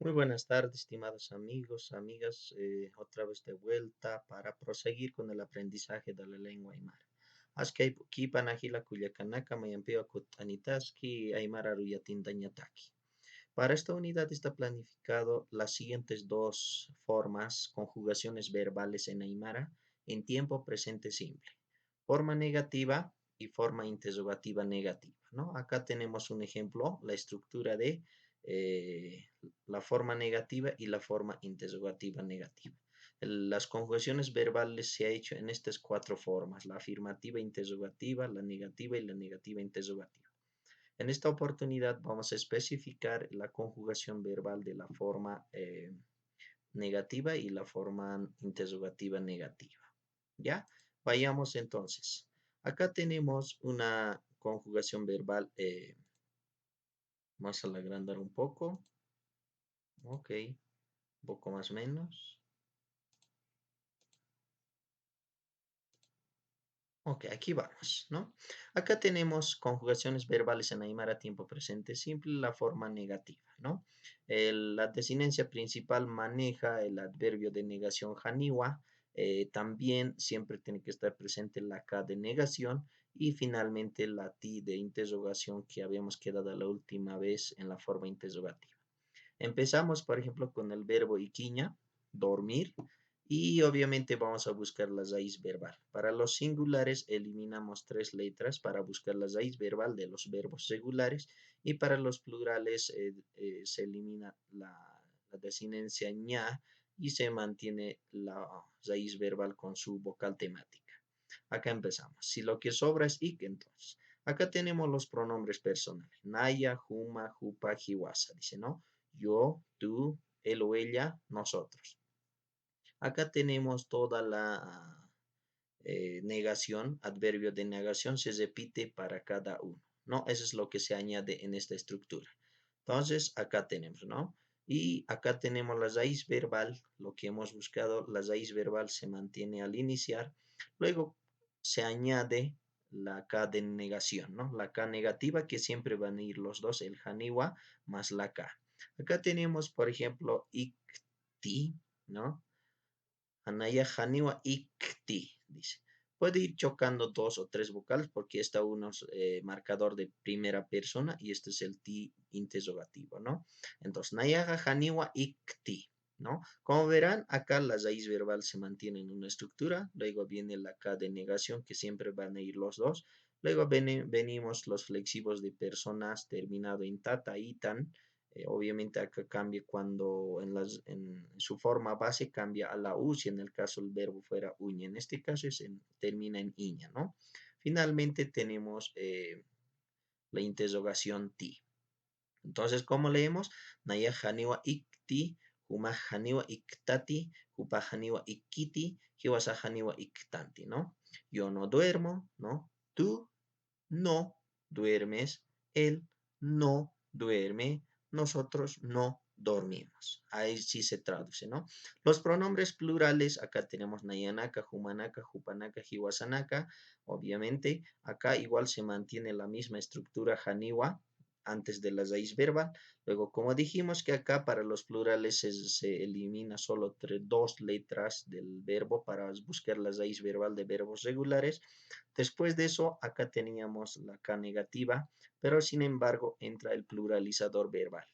Muy buenas tardes, estimados amigos, amigas, otra vez de vuelta para proseguir con el aprendizaje de la lengua aymara. Askay kipanajila kuyakanaka mayampeo kut anitaski aymara ruyatindañataki. Para esta unidad está planificado las siguientes dos formas, conjugaciones verbales en aymara en tiempo presente simple. Forma negativa y forma interrogativa negativa, ¿no? Acá tenemos un ejemplo, la estructura de eh, la forma negativa y la forma interrogativa negativa. Las conjugaciones verbales se ha hecho en estas cuatro formas, la afirmativa interrogativa, la negativa y la negativa interrogativa. En esta oportunidad vamos a especificar la conjugación verbal de la forma negativa y la forma interrogativa negativa. ¿Ya? Vayamos entonces. Acá tenemos una conjugación verbal. Vamos a agrandar un poco. Ok, un poco más o menos. Ok, aquí vamos, ¿no? Acá tenemos conjugaciones verbales en Aymara tiempo presente simple, la forma negativa, ¿no? La desinencia principal maneja el adverbio de negación janiwa, también siempre tiene que estar presente la K de negación y finalmente la T de interrogación que habíamos quedado la última vez en la forma interrogativa. Empezamos, por ejemplo, con el verbo iquiña, dormir, y obviamente vamos a buscar la raíz verbal. Para los singulares eliminamos tres letras para buscar la raíz verbal de los verbos regulares y para los plurales se elimina la desinencia ña y se mantiene la raíz verbal con su vocal temática. Acá empezamos. Si lo que sobra es ik, entonces. Acá tenemos los pronombres personales. Naya, Juma, Jupa, Jiwasa. Dice, ¿no? Yo, tú, él o ella, nosotros. Acá tenemos toda la negación, adverbio de negación se repite para cada uno, ¿no? Eso es lo que se añade en esta estructura. Entonces, acá tenemos, ¿no? Y acá tenemos la raíz verbal, lo que hemos buscado, la raíz verbal se mantiene al iniciar, luego se añade la K de negación, ¿no? La K negativa que siempre van a ir los dos, el janiwa más la K. Acá tenemos, por ejemplo, ikti, ¿no? Anaya Haniwa Ikti, dice. Puede ir chocando dos o tres vocales porque está uno es marcador de primera persona y este es el ti interrogativo, ¿no? Entonces, Nayaga Haniwa Ikti, ¿no? Como verán, acá la raíz verbal se mantiene en una estructura, luego viene la K de negación que siempre van a ir los dos, luego venimos los flexivos de personas terminado en tata, itan, obviamente acá cambia cuando en su forma base cambia a la U si en el caso el verbo fuera uña. En este caso termina en iña, ¿no? Finalmente tenemos la interrogación ti. Entonces, ¿cómo leemos? Naya haniwa ikti, huma haniwa iktati, hupa haniwa ikiti, hiwasa haniwa iktanti, ¿no? Yo no duermo, ¿no? Tú no duermes, él no duerme, nosotros no dormimos. Ahí sí se traduce, ¿no? Los pronombres plurales, acá tenemos Nayanaka, Humanaka, Jupanaka, Hiwasanaka. Obviamente, acá igual se mantiene la misma estructura Haniwa antes de la raíz verbal. Luego, como dijimos que acá para los plurales se elimina solo dos letras del verbo para buscar la raíz verbal de verbos regulares. Después de eso, acá teníamos la K negativa, pero sin embargo entra el pluralizador verbal.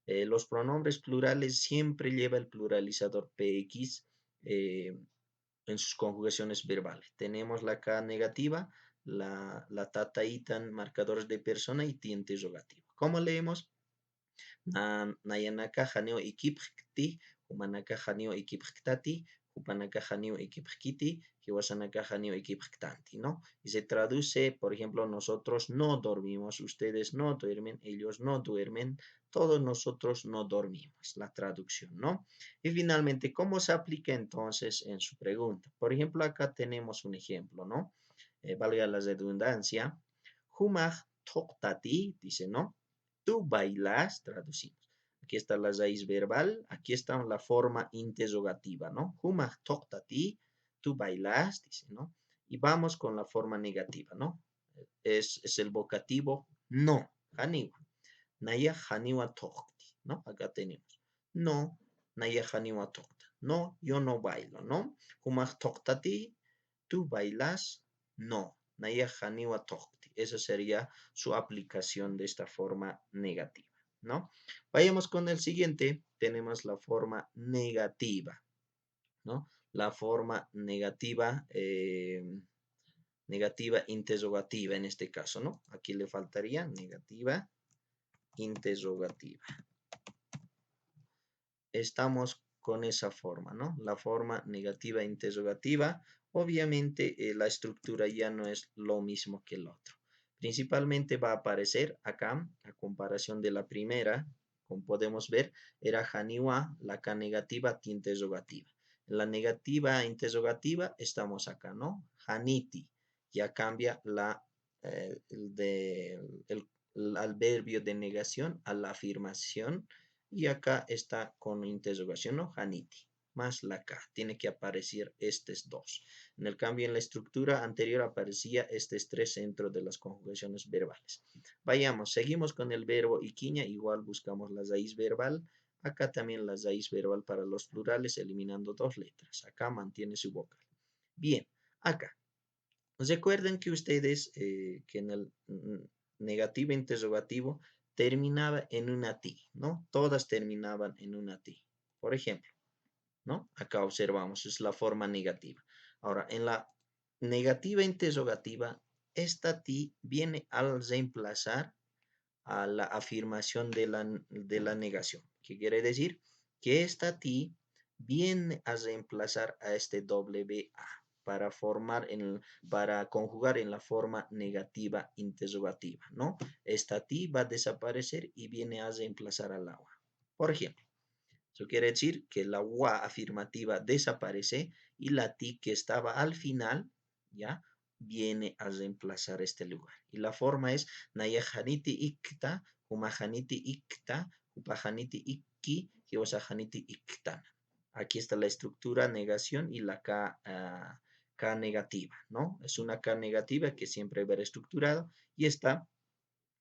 Los pronombres plurales siempre lleva el pluralizador PX en sus conjugaciones verbales. Tenemos la K negativa, la tata itan, marcadores de persona y ti interrogativo. ¿Cómo leemos? Nayanaka haneo ikipkti, humanaka haneo ikipktati, hupanaka haneo ikipkiti, hiwasanaka haneo ikipktanti, ¿no? Y se traduce, por ejemplo, nosotros no dormimos, ustedes no duermen, ellos no duermen, todos nosotros no dormimos, la traducción, ¿no? Y finalmente, ¿cómo se aplica entonces en su pregunta? Por ejemplo, acá tenemos un ejemplo, ¿no? Valga la redundancia. Humach toktati, dice, ¿no? Tú bailas, traducimos. Aquí está la raíz verbal, aquí está la forma interrogativa, ¿no? Huma toktati, tú bailas, dice, ¿no? Y vamos con la forma negativa, ¿no? Es el vocativo no, haniwa. Naya haniwa tokti, ¿no? Acá tenemos. No, naya haniwa tokta. No, yo no bailo, ¿no? Humaj toktati, tú bailas. No, naya haniwa tokti. Esa sería su aplicación de esta forma negativa, ¿no? Vayamos con el siguiente. Tenemos la forma negativa, ¿no? La forma negativa, negativa interrogativa en este caso, ¿no? Aquí le faltaría negativa interrogativa. Estamos con esa forma, ¿no? La forma negativa interrogativa. Obviamente la estructura ya no es lo mismo que el otro. Principalmente va a aparecer acá, a comparación de la primera, como podemos ver, era Haniwa, la K negativa, T interrogativa. En la negativa interrogativa estamos acá, ¿no? Haniti. Ya cambia el adverbio de negación a la afirmación y acá está con interrogación, ¿no? Haniti, más la K. Tiene que aparecer estos dos. En el cambio, en la estructura anterior aparecía estos tres dentro de las conjugaciones verbales. Vayamos, seguimos con el verbo iquiña. Igual buscamos la raíz verbal. Acá también la raíz verbal para los plurales, eliminando dos letras. Acá mantiene su vocal. Bien, acá. Recuerden que ustedes que en el negativo interrogativo terminaba en una T, ¿no? Todas terminaban en una T. Por ejemplo, ¿no? Acá observamos, es la forma negativa. Ahora, en la negativa interrogativa, esta T viene al reemplazar a la afirmación de la negación. ¿Qué quiere decir? Que esta T viene a reemplazar a este WA para conjugar en la forma negativa interrogativa, ¿no? Esta T va a desaparecer y viene a reemplazar al agua. Por ejemplo, eso quiere decir que la UA afirmativa desaparece y la T que estaba al final, ¿ya? Viene a reemplazar este lugar. Y la forma es Nayahaniti ikta, Humahaniti ikta, Upahaniti ikki, Hiwasahaniti iktana. Aquí está la estructura negación y la K negativa, ¿no? Es una K negativa que siempre va estructurado y está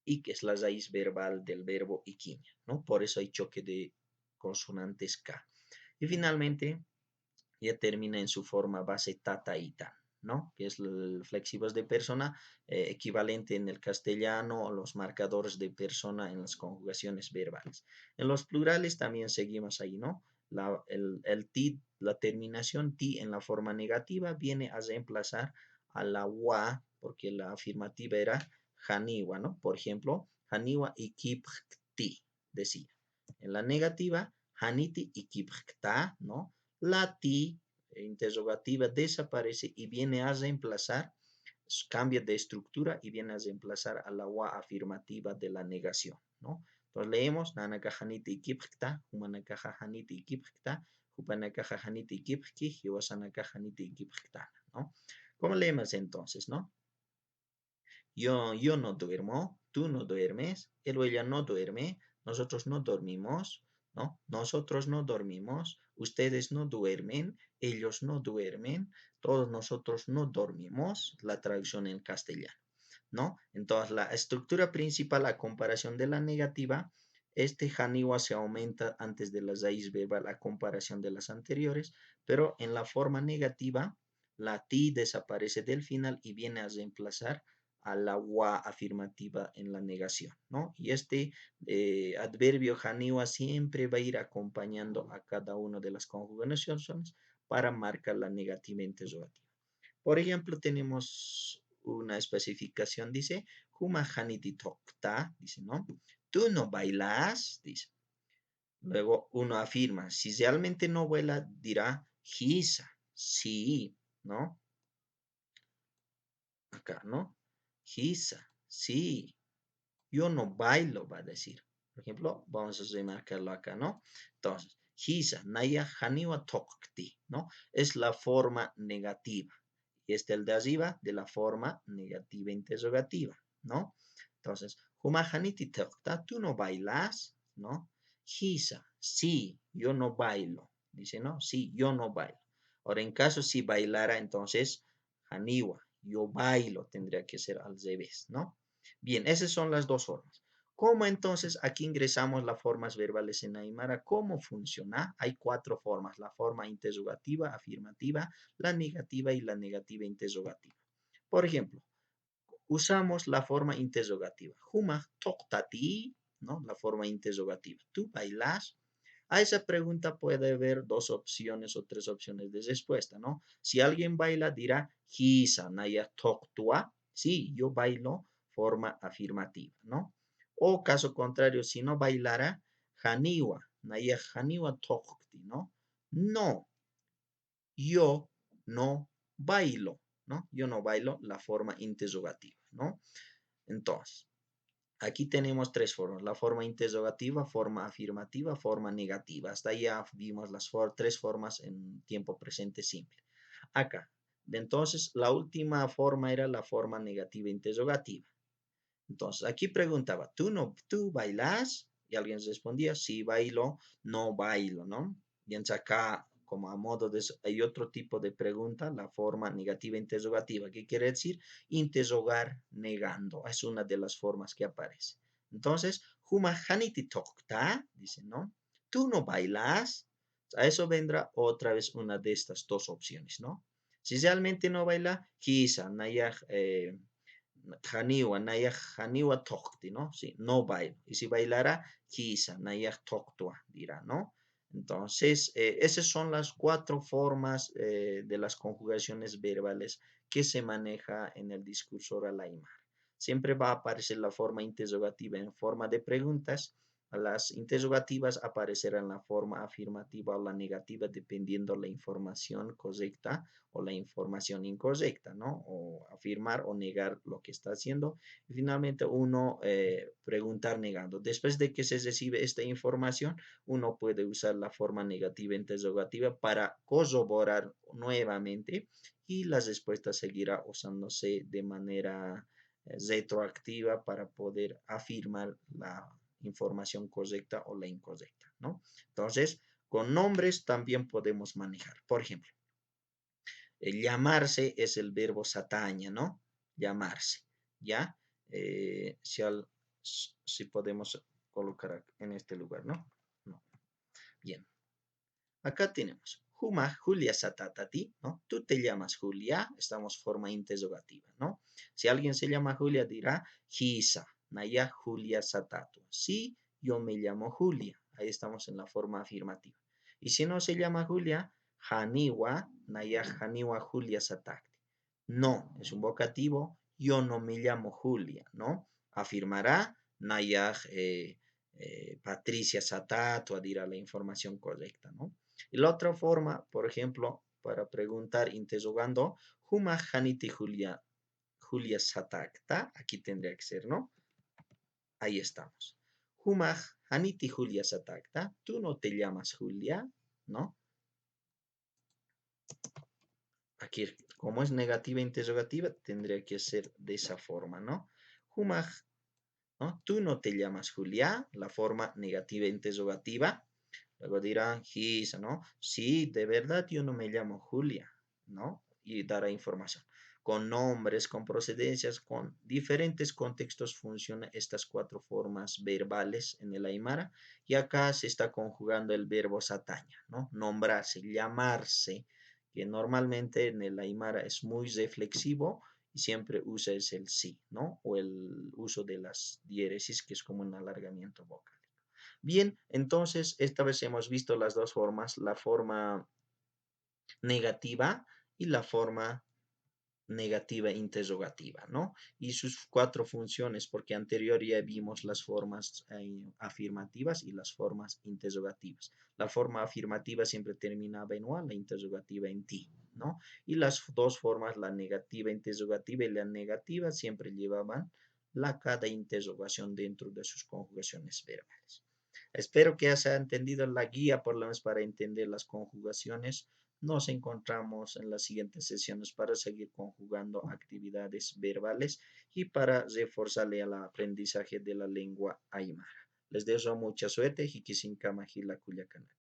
y que es la raíz verbal del verbo iquiña, ¿no? Por eso hay choque de consonantes K. Y finalmente, ya termina en su forma base tata y tan, ¿no? Que es el flexivos de persona, equivalente en el castellano o los marcadores de persona en las conjugaciones verbales. En los plurales también seguimos ahí, ¿no? El ti, la terminación ti en la forma negativa viene a reemplazar a la wa, porque la afirmativa era haniwa, ¿no? Por ejemplo, haniwa ikipti, decía. En la negativa, haniti ikipta, ¿no? La ti interrogativa desaparece y viene a reemplazar, cambia de estructura y viene a reemplazar a la wa afirmativa de la negación, ¿no? Entonces leemos, nanakajaniti ikipkta, humanakajaniti ikipkta, hupanakajaniti ikipki, hiwasanakajaniti ikipkta, ¿no? ¿Cómo leemos entonces, no? Yo no duermo, tú no duermes, él o ella no duerme, nosotros no dormimos, ¿no? Nosotros no dormimos, ustedes no duermen, ellos no duermen, todos nosotros no dormimos, la traducción en castellano, ¿no? Entonces, la estructura principal a comparación de la negativa, este haniwa se aumenta antes de la raíz verbal a comparación de las anteriores, pero en la forma negativa, la ti desaparece del final y viene a reemplazar a la wa afirmativa en la negación, ¿no? Y este adverbio haniwa siempre va a ir acompañando a cada una de las conjugaciones para marcar la negativa interrogativa. Por ejemplo, tenemos una especificación, dice, Huma haniti tokta, dice, ¿no? Tú no bailas, dice. Luego uno afirma, si realmente no baila, dirá, hisa, sí, ¿no? Acá, ¿no? Hisa, sí, yo no bailo, va a decir. Por ejemplo, vamos a remarcarlo acá, ¿no? Entonces, hisa, naya haniwa tokti, ¿no? Es la forma negativa. Y este el de arriba de la forma negativa interrogativa, ¿no? Entonces, huma haniti tokta, tú no bailas, ¿no? Hisa, sí, yo no bailo. Dice, ¿no? Sí, yo no bailo. Ahora, en caso si bailara, entonces, haniwa, yo bailo, tendría que ser al revés, ¿no? Bien, esas son las dos formas. ¿Cómo entonces aquí ingresamos las formas verbales en Aymara? ¿Cómo funciona? Hay cuatro formas, la forma interrogativa, afirmativa, la negativa y la negativa interrogativa. Por ejemplo, usamos la forma interrogativa. Huma toktati, ¿no? La forma interrogativa. ¿Tú bailas? A esa pregunta puede haber dos opciones o tres opciones de respuesta, ¿no? Si alguien baila, dirá, hisa naya toktua. Sí, yo bailo, forma afirmativa, ¿no? O caso contrario, si no bailara, haniwa, naya haniwa tokti, ¿no? No, yo no bailo, ¿no? Yo no bailo, la forma interrogativa, ¿no? Entonces, aquí tenemos tres formas, la forma interrogativa, forma afirmativa, forma negativa. Hasta ahí ya vimos las tres formas en tiempo presente simple. Acá, entonces, la última forma era la forma negativa interrogativa. Entonces, aquí preguntaba, ¿tú bailas? Y alguien respondía, sí, bailo, no bailo, ¿no? Y entonces acá, como a modo de, hay otro tipo de pregunta, la forma negativa interrogativa, que quiere decir interrogar negando. Es una de las formas que aparece. Entonces, Huma Haniti Tokta, dice, ¿no? ¿Tú no bailas? A eso vendrá otra vez una de estas dos opciones, ¿no? Si realmente no baila, quizá, Naya, Haniwa, Naya Haniwa Tokti, ¿no? Sí, no bailo. Y si bailara, quizá, Naya Toktua, dirá, ¿no? Entonces, esas son las cuatro formas de las conjugaciones verbales que se maneja en el discurso oral aymara. Siempre va a aparecer la forma interrogativa en forma de preguntas. Las interrogativas aparecerán en la forma afirmativa o la negativa dependiendo la información correcta o la información incorrecta, ¿no? O afirmar o negar lo que está haciendo. Y finalmente uno preguntar negando. Después de que se recibe esta información, uno puede usar la forma negativa interrogativa para corroborar nuevamente y la respuesta seguirá usándose de manera retroactiva para poder afirmar la información correcta o la incorrecta, ¿no? Entonces, con nombres también podemos manejar. Por ejemplo, el llamarse es el verbo sataña, ¿no? Llamarse, ¿ya? Si podemos colocar en este lugar, ¿no? No. Bien. Acá tenemos Juma, Julia Satatati, ¿no? Tú te llamas Julia, estamos forma interrogativa, ¿no? Si alguien se llama Julia, dirá Hisa, Naya Julia Satatu. Sí, yo me llamo Julia, ahí estamos en la forma afirmativa. Y si no se llama Julia, Haniwa, Naya Haniwa Julia Satakti. No, es un vocativo, yo no me llamo Julia, ¿no? Afirmará Naya Patricia Satatu, dirá la información correcta, ¿no? Y la otra forma, por ejemplo, para preguntar interrogando, Huma Haniti Julia, Julia Satakta, aquí tendría que ser, ¿no? Ahí estamos. Huma Haniti Julia Satakta, tú no te llamas Julia, ¿no? Aquí, como es negativa interrogativa, tendría que ser de esa forma, ¿no? Huma, ¿no? Tú no te llamas Julia, la forma negativa interrogativa. Luego dirán, Gisa, ¿no? Sí, de verdad yo no me llamo Julia, ¿no? Y dará información. Con nombres, con procedencias, con diferentes contextos funcionan estas cuatro formas verbales en el Aymara. Y acá se está conjugando el verbo sataña, ¿no? Nombrarse, llamarse, que normalmente en el Aymara es muy reflexivo y siempre usa es el sí, ¿no? O el uso de las diéresis, que es como un alargamiento vocal. Bien, entonces esta vez hemos visto las dos formas, la forma negativa y la forma negativa interrogativa, ¿no? Y sus cuatro funciones, porque anterior ya vimos las formas afirmativas y las formas interrogativas. La forma afirmativa siempre terminaba en o, la interrogativa en ti, ¿no? Y las dos formas, la negativa interrogativa y la negativa, siempre llevaban la cada interrogación dentro de sus conjugaciones verbales. Espero que haya entendido la guía por lo menos para entender las conjugaciones. Nos encontramos en las siguientes sesiones para seguir conjugando actividades verbales y para reforzar el aprendizaje de la lengua aymara. Les deseo mucha suerte. Hikisin Kamahila Culiacán.